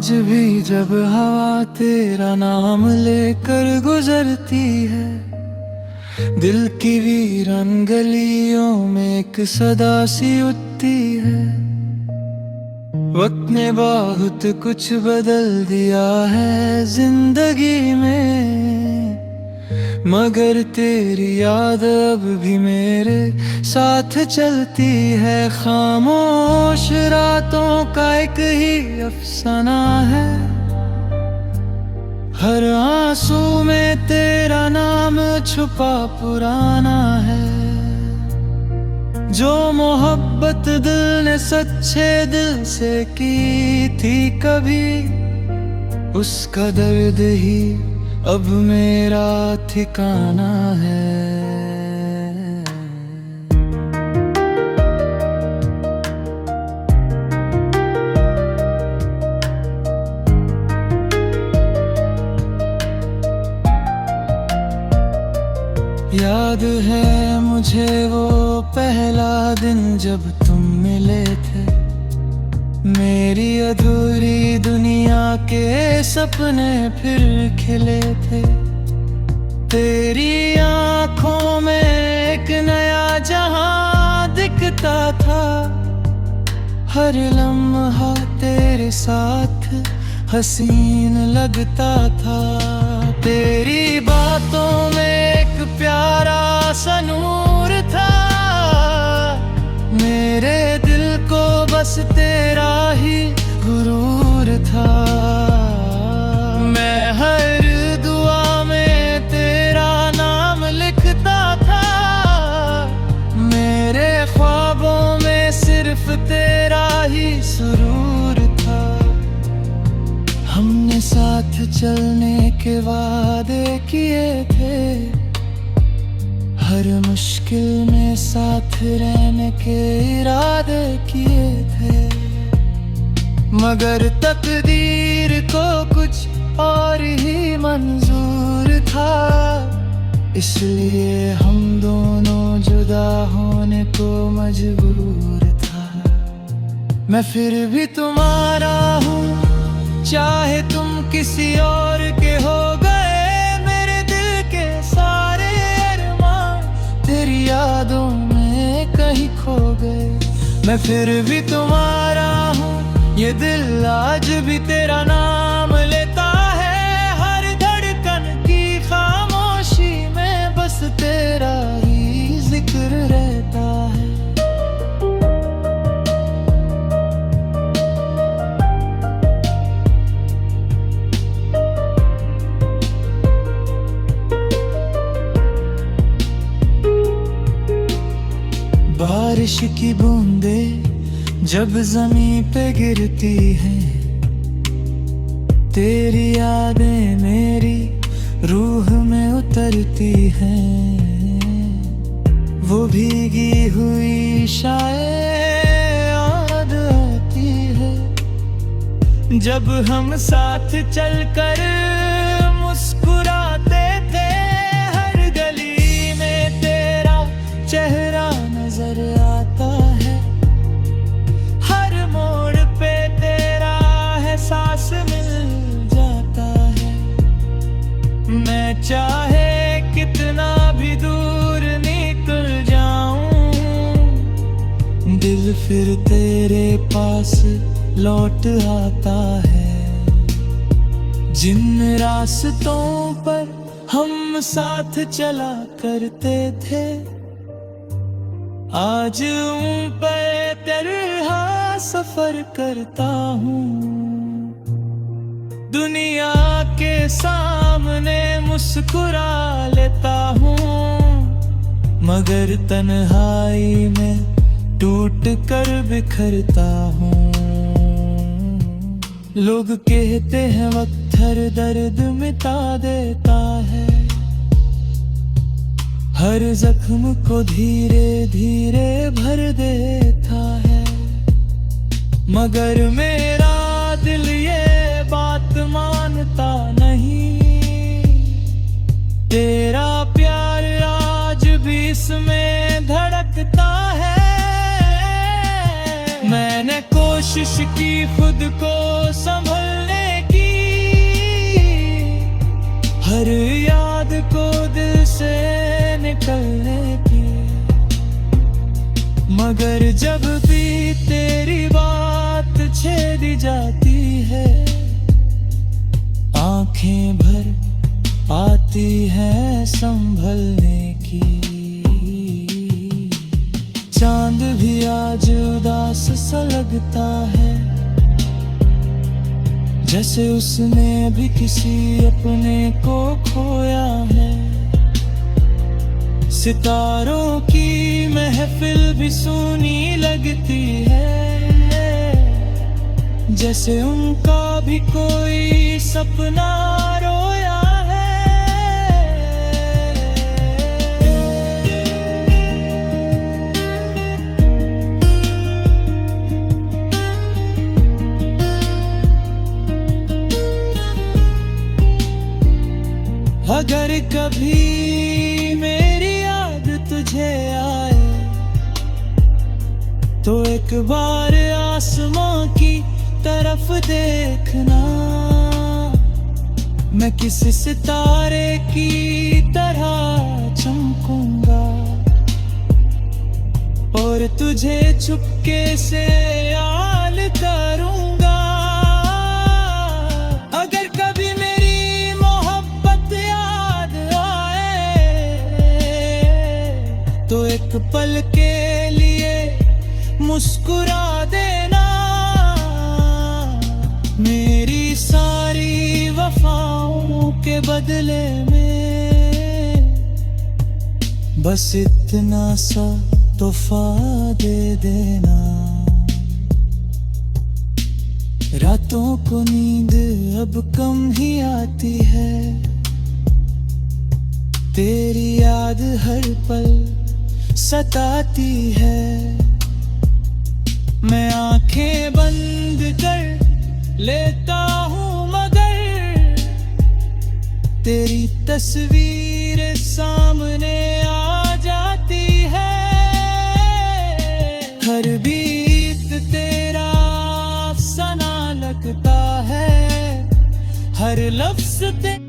आज भी जब हवा तेरा नाम लेकर गुजरती है, दिल की वीरान गलियों में एक सदा सी उठती है। वक्त ने बहुत कुछ बदल दिया है जिंदगी में, मगर तेरी याद अब भी मेरे साथ चलती है। खामोश रातों का एक ही अफसाना है, हर आंसू में तेरा नाम छुपा पुराना है। जो मोहब्बत दिल ने सच्चे दिल से की थी कभी, उसका दर्द ही अब मेरा ठिकाना है। याद है मुझे वो पहला दिन जब तुम मिले थे, मेरी अधूरी दुनिया के सपने फिर खिले थे। तेरी आंखों में एक नया जहां दिखता था, हर लम्हा तेरे साथ हसीन लगता था। तेरी बातों में एक प्यारा सा नूर था, मेरे दिल को बस तेरा ही गुरूर था। मैं हर दुआ में तेरा नाम लिखता था, मेरे ख्वाबों में सिर्फ तेरा ही सुरूर था। हमने साथ चलने के वादे किए थे, हर मुश्किल में साथ रहने के इरादे किए थे। मगर तकदीर को कुछ और ही मंजूर था, इसलिए हम दोनों जुदा होने को मजबूर था। मैं फिर भी तुम्हारा हूँ, चाहे तुम किसी और के हो गए। मेरे दिल के सारे अरमान तेरी यादों में कहीं खो गए। मैं फिर भी तुम्हारा हूँ, ये दिल आज भी तेरा नाम लेता है। हर धड़कन की खामोशी में बस तेरा ही जिक्र रहता है। बारिश की बूंदें जब जमीन पे गिरती हैं, तेरी यादें मेरी रूह में उतरती हैं। वो भीगी हुई शायद याद आती है, जब हम साथ चलकर मुस्कुराते थे। हर गली में तेरा चेहरा नजर आता है, हर मोड़ पे तेरा एहसास मिल जाता है। मैं चाहे कितना भी दूर निकल जाऊं, दिल फिर तेरे पास लौट आता है। जिन रास्तों पर हम साथ चला करते थे, आज उन पर तन्हा सफर करता हूँ। दुनिया के सामने मुस्कुरा लेता हूँ, मगर तन्हाई में टूट कर बिखरता हूँ। लोग कहते हैं वक्त हर दर्द मिटा देता है, हर जख्म को धीरे धीरे भर देता है। मगर मेरा दिल ये बात मानता नहीं, तेरा प्यार आज भी इसमें धड़कता है। मैंने कोशिश की खुद को संभलने जब भी तेरी बात छेड़ी जाती है, आंखें भर आती हैं संभलने की। चांद भी आज उदास सा लगता है, जैसे उसने भी किसी अपने को खोया है। सितारों की महफिल भी सुनी लगती है, जैसे उनका भी कोई सपना रोया है। अगर कभी मेरी याद तुझे आए, तो एक बार आसमां की तरफ देखना। मैं किसी सितारे की तरह चमकूंगा और तुझे चुपके से याद करूंगा। अगर कभी मेरी मोहब्बत याद आए, तो एक पल के लिए मुस्कुरा देना। मेरी सारी वफाओं के बदले में बस इतना सा तोहफा दे देना। रातों को नींद अब कम ही आती है, तेरी याद हर पल सताती है। मैं आंखें बंद कर लेता हूँ, मगर तेरी तस्वीर सामने आ जाती है। हर बीत तेरा अफसाना लगता है, हर लफ्ज ते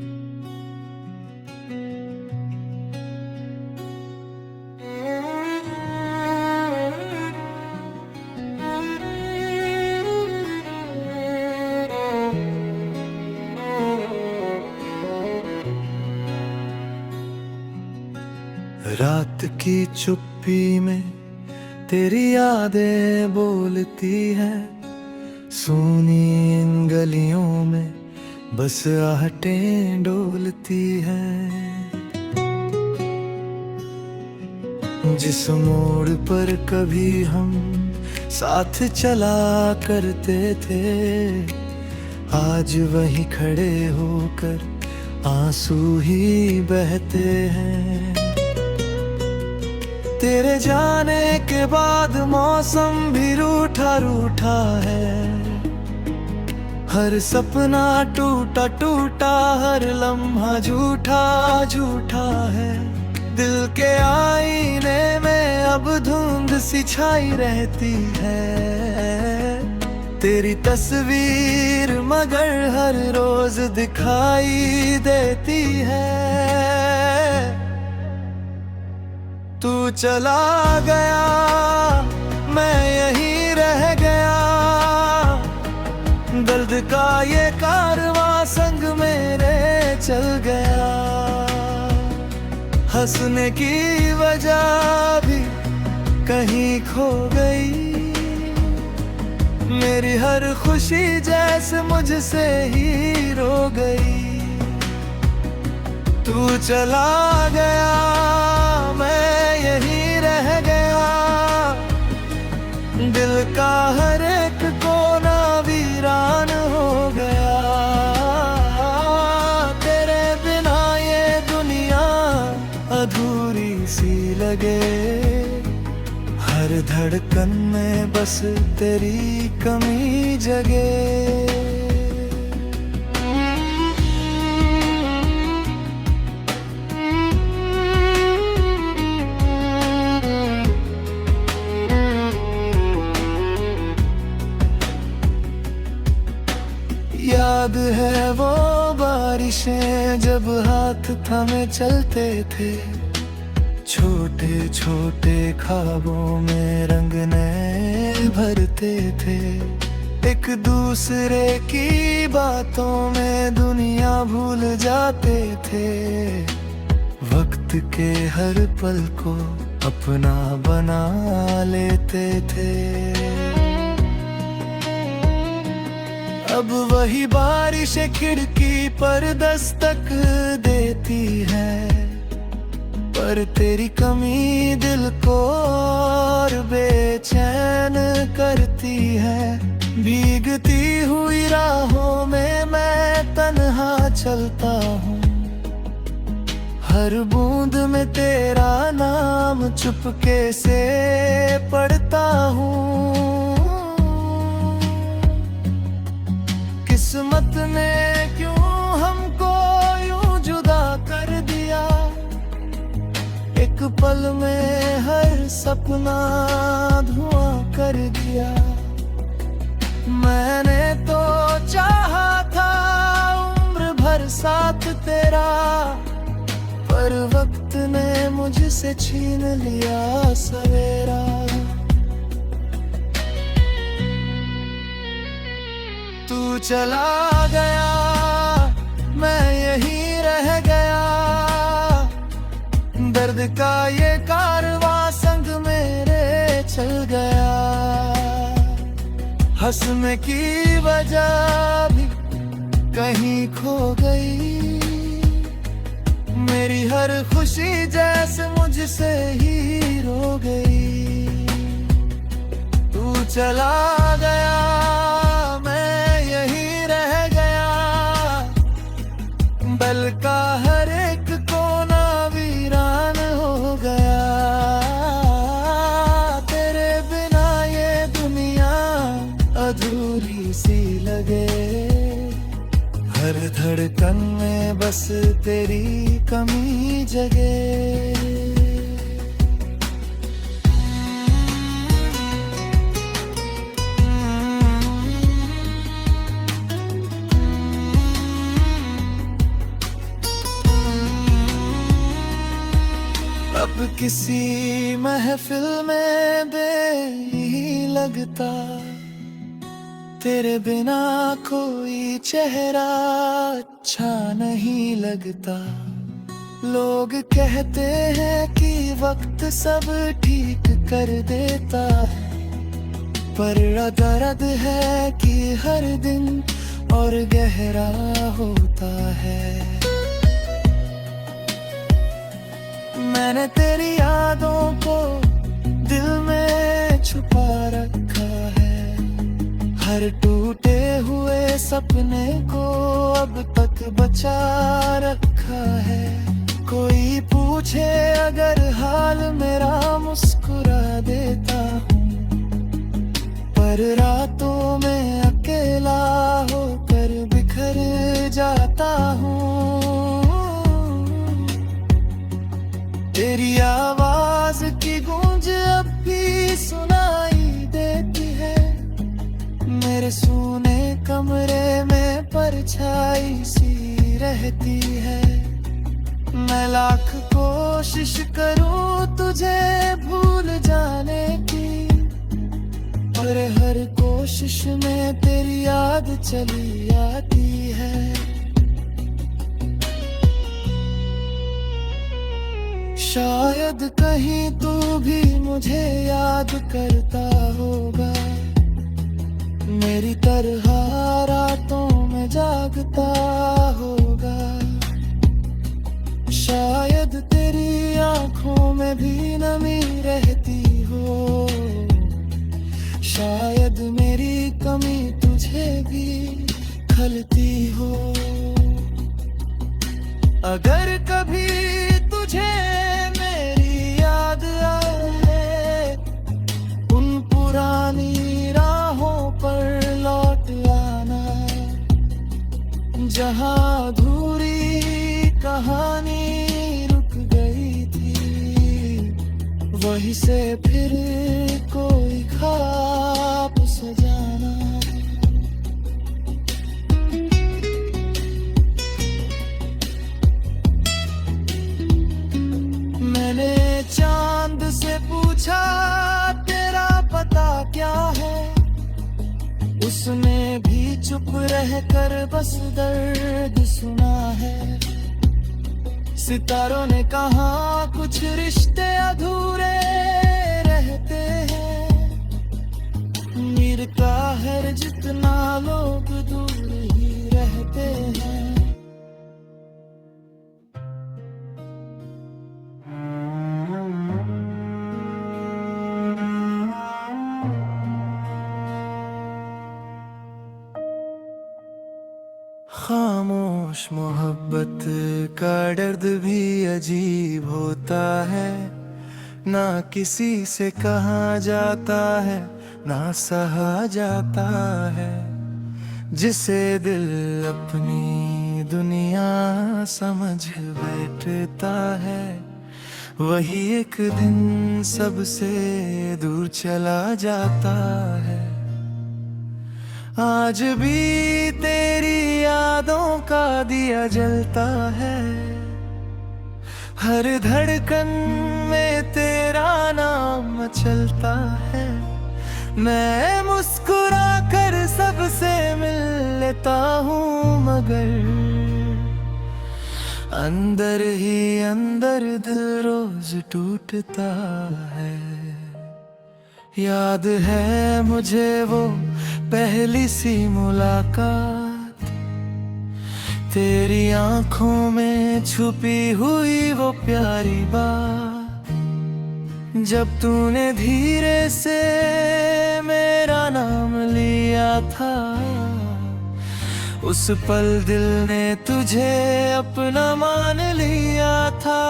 रात की चुप्पी में तेरी यादें बोलती हैं। सुनी इन गलियों में बस आहटें डोलती हैं। जिस मोड़ पर कभी हम साथ चला करते थे, आज वहीं खड़े होकर आंसू ही बहते हैं। तेरे जाने के बाद मौसम भी रूठा रूठा है। हर सपना टूटा टूटा, हर लम्हा झूठा झूठा है। दिल के आईने में अब धुंध सी छाई रहती है। तेरी तस्वीर मगर हर रोज दिखाई देती है। तू चला गया, मैं यहीं रह गया। दर्द का ये कारवां संग मेरे चल गया। हंसने की वजह भी कहीं खो गई। मेरी हर खुशी जैसे मुझसे ही रो गई। तू चला गया, मैं यहीं रह गया। दिल का हर एक कोना वीरान हो गया। तेरे बिना ये दुनिया अधूरी सी लगे। हर धड़कन में बस तेरी कमी जगे। याद है वो बारिशें जब हाथ थामे चलते थे। छोटे छोटे ख्वाबों में रंग नए भरते थे, एक दूसरे की बातों में दुनिया भूल जाते थे। वक्त के हर पल को अपना बना लेते थे। अब वही बारिश खिड़की पर दस्तक देती है, पर तेरी कमी दिल को और बेचैन करती है। भीगती हुई राहों में मैं तन्हा चलता हूँ, हर बूंद में तेरा नाम चुपके से पढ़ता हूँ। किस्मत ने क्यों हमको यूं जुदा कर दिया, एक पल में हर सपना धुआं कर दिया। मैंने तो चाहा था उम्र भर साथ तेरा, पर वक्त ने मुझसे छीन लिया सवेरा। तू चला गया, मैं यहीं रह गया, दर्द का ये कारवां संग मेरे चल गया। हंसने की वजह भी कहीं खो गई, मेरी हर खुशी जैसे मुझसे ही रो गई। तू चला गया, मैं यहीं रह गया, दिल का हर एक कोना वीरान हो गया। तेरे बिना ये दुनिया अधूरी सी लगे, हर धड़कन में बस तेरी कमी जगे। अब किसी महफिल में बेही लगता, तेरे बिना कोई चेहरा अच्छा नहीं लगता। लोग कहते हैं कि वक्त सब ठीक कर देता है, पर दर्द है कि हर दिन और गहरा होता है। मैंने तेरी यादों को दिल में छुपा रखा है, हर टूटे हुए सपने को अब तक बचा रखा है। कोई पूछे अगर हाल मेरा मुस्कुरा देता हूँ, पर रातों में अकेला होकर बिखर जाता हूँ। तेरी आवाज की गूंज अब भी सुनाई देती है, मेरे सूने कमरे में परछाई सी रहती है। मैं लाख कोशिश करूं तुझे भूल जाने की, पर हर कोशिश में तेरी याद चली आती है। शायद कहीं तू भी मुझे याद करता होगा, मेरी तरह रातों में जागता होगा। शायद तेरी आंखों में भी नमी रहती हो, शायद मेरी कमी तुझे भी खलती हो। अगर कभी तुझे मेरी याद आए, उन पुरानी राहों पर लौट आना, जहां अधूरी कहानी रुक गई थी, वहीं से फिर कोई ख्वाब सजाना। मैंने चांद से पूछा तेरा पता क्या है, उसने भी चुप रहकर बस दर्द सुना है। सितारों ने कहा कुछ रिश्ते अधूरे रहते हैं, मीर का है जितना लोग दूर ही रहते हैं। खामोश मोहब्बत का दर्द भी अजीब होता है, ना किसी से कहा जाता है ना सहा जाता है। जिसे दिल अपनी दुनिया समझ बैठता है, वही एक दिन सबसे दूर चला जाता है। आज भी तेरी यादों का दिया जलता है, हर धड़कन में तेरा नाम चलता है। मैं मुस्कुरा कर सबसे मिल लेता हूँ, मगर अंदर ही अंदर दिल रोज टूटता है। याद है मुझे वो पहली सी मुलाकात, तेरी आंखों में छुपी हुई वो प्यारी बात, जब तूने धीरे से मेरा नाम लिया था। उस पल दिल ने तुझे अपना मान लिया था।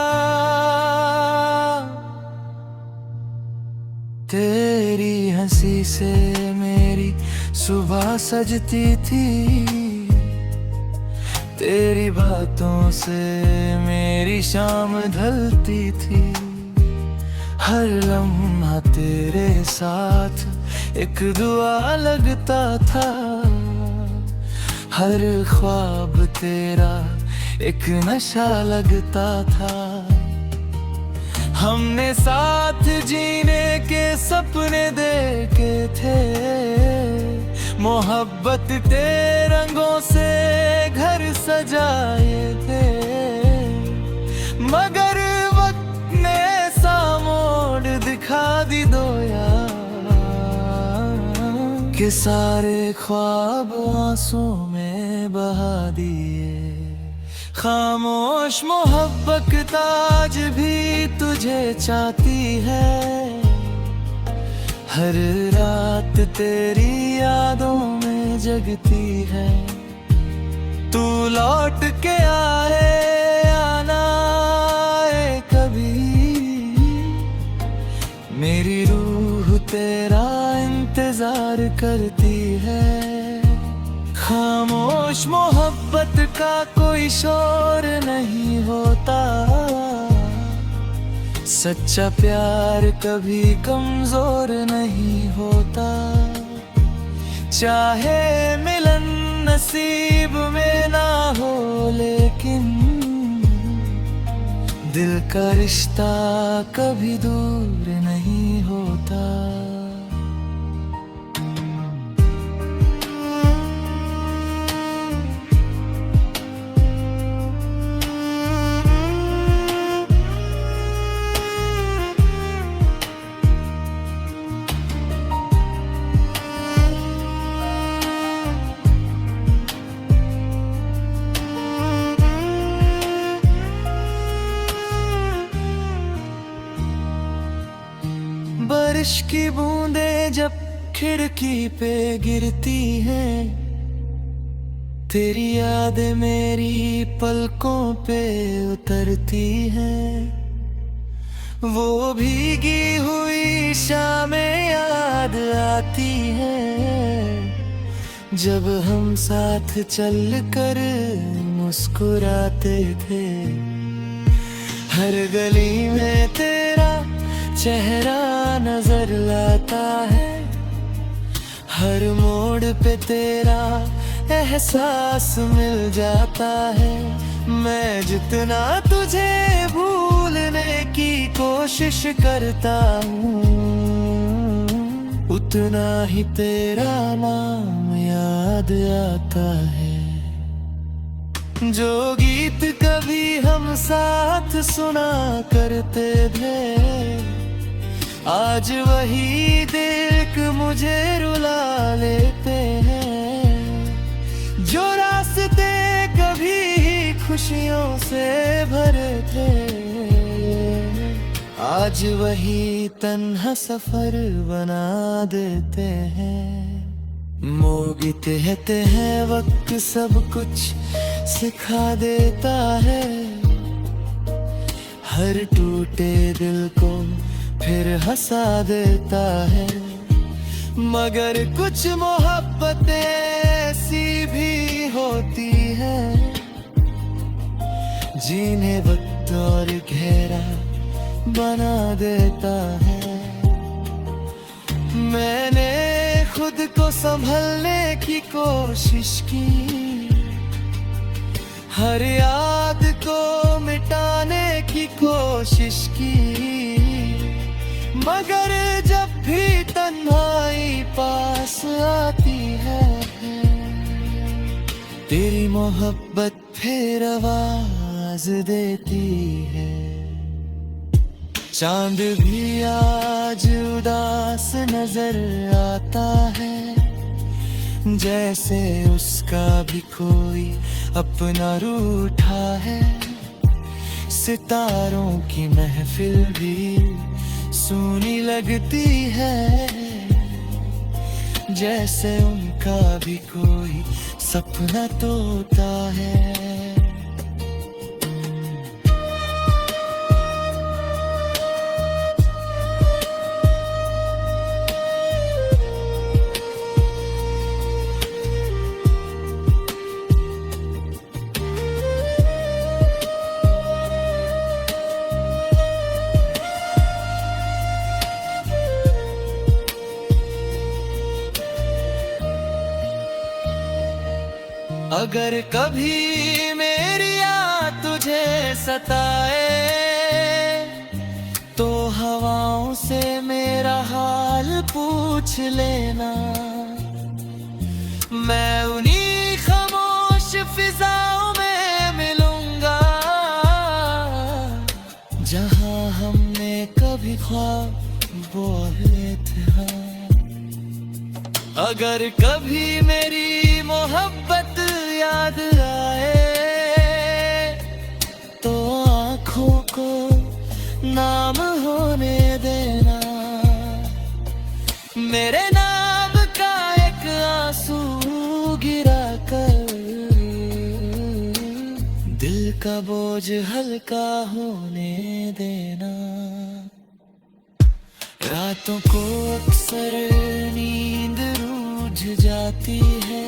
तेरी हंसी से मेरी सुबह सजती थी, तेरी बातों से मेरी शाम ढलती थी। हर लम्हा तेरे साथ एक दुआ लगता था, हर ख्वाब तेरा एक नशा लगता था। हमने साथ जीने के सपने देखे थे, मोहब्बत के रंगों से घर सजाए थे, मगर वक्त ने सा मोड़ दिखा दी दो यार, कि सारे ख्वाब आंसू में बहा दिए। खामोश मोहब्बत आज भी तुझे चाहती है, हर रात तेरी यादों में जगती है। तू लौट के आए या ना आए कभी, मेरी रूह तेरा इंतजार करती है। खामोश मोहब्बत का कोई शोर नहीं होता, सच्चा प्यार कभी कमजोर नहीं होता। चाहे मिलन नसीब में ना हो, लेकिन दिल का रिश्ता कभी दूर नहीं होता। बारिश की बूंदें जब खिड़की पे गिरती हैं, तेरी यादें मेरी पलकों पे उतरती हैं। वो भीगी हुई शामें याद आती हैं, जब हम साथ चल कर मुस्कुराते थे। हर गली में तेरा चेहरा नजर लाता है, हर मोड़ पे तेरा एहसास मिल जाता है। मैं जितना तुझे भूलने की कोशिश करता हूँ, उतना ही तेरा नाम याद आता है। जो गीत कभी हम साथ सुना करते थे, आज वही देख मुझे रुला लेते हैं। जो रास्ते कभी खुशियों से भरे थे, आज वही तन्हा सफर बना देते हैं। मोगी कहते हैं वक्त सब कुछ सिखा देता है, हर टूटे दिल को फिर हंसा देता है। मगर कुछ मोहब्बतें ऐसी भी होती हैं, जिन्हें वक्त और गहरा बना देता है। मैंने खुद को संभलने की कोशिश की, हर याद को मिटाने की कोशिश की, मगर जब भी तन्हाई पास आती है, तेरी मोहब्बत फिर आवाज देती है। चांद भी आज उदास नजर आता है, जैसे उसका भी कोई अपना रूठा है। सितारों की महफिल भी सूनी लगती है, जैसे उनका भी कोई सपना तोता है। अगर कभी मेरी याद तुझे सताए, तो हवाओं से मेरा हाल पूछ लेना। मैं उन्हीं खामोश फिजाओं में मिलूंगा, जहां हमने कभी ख्वाब बोले थे। अगर कभी मेरी मोहब्बत याद आए, तो आँखों को नाम होने देना। मेरे नाम का एक आंसू गिरा कर, दिल का बोझ हल्का होने देना। रातों को अक्सर नींद रूठ जाती है,